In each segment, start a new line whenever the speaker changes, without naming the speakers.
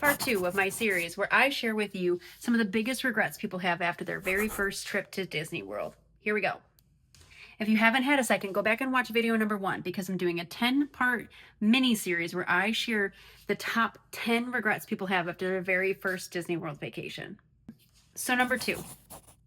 part 2 of my series where I share with you some of the biggest regrets people have after their very first trip to Disney World. Here we go. If you haven't had a second, go back and watch video number 1 because I'm doing a 10-part mini series where I share the top 10 regrets people have after their very first Disney World vacation. So number 2,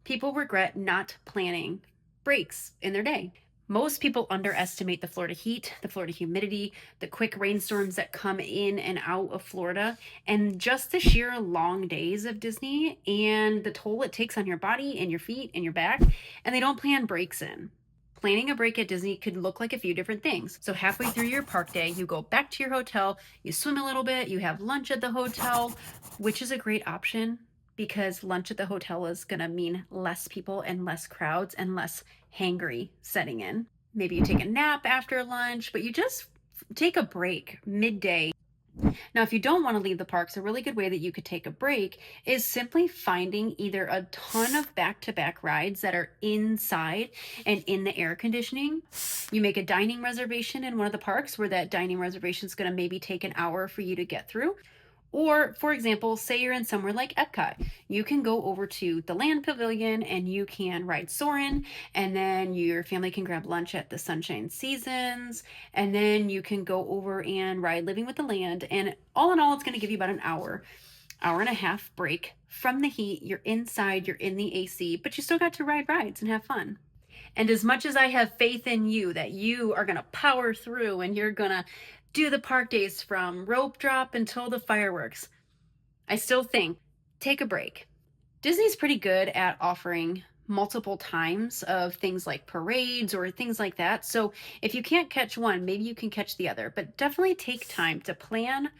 people regret not planning breaks in their day. Most people underestimate the Florida heat, the Florida humidity, the quick rainstorms that come in and out of Florida, and just the sheer long days of Disney and the toll it takes on your body and your feet and your back, and they don't plan breaks in. Planning a break at Disney could look like a few different things. So halfway through your park day, you go back to your hotel, you swim a little bit, you have lunch at the hotel, which is a great option because lunch at the hotel is going to mean less people and less crowds and less hangry setting in. Maybe you take a nap after lunch, but you just take a break midday. Now, if you don't want to leave the parks, a really good way that you could take a break is simply finding either a ton of back-to-back rides that are inside and in the air conditioning. You make a dining reservation in one of the parks where that dining reservation is going to maybe take an hour for you to get through. Or, for example, say you're in somewhere like Epcot. You can go over to the Land Pavilion and you can ride Soarin', and then your family can grab lunch at the Sunshine Seasons, and then you can go over and ride Living with the Land. And all in all, it's going to give you about an hour and a half break from the heat. You're inside, you're in the AC, but you still got to ride rides and have fun. And as much as I have faith in you that you are going to power through and you're going to do the park days from rope drop until the fireworks, I still think take a break. Disney's pretty good at offering multiple times of things like parades or things like that. So if you can't catch one, maybe you can catch the other, but definitely take time to plan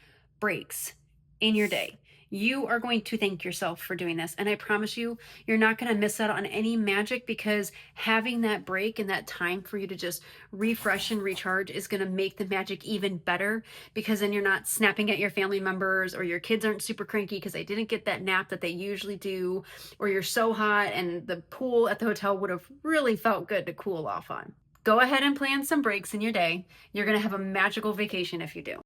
breaks in your day. You are going to thank yourself for doing this. And I promise you, you're not going to miss out on any magic because having that break and that time for you to just refresh and recharge is going to make the magic even better because then you're not snapping at your family members or your kids aren't super cranky because they didn't get that nap that they usually do, or you're so hot and the pool at the hotel would have really felt good to cool off on. Go ahead and plan some breaks in your day. You're going to have a magical vacation if you do.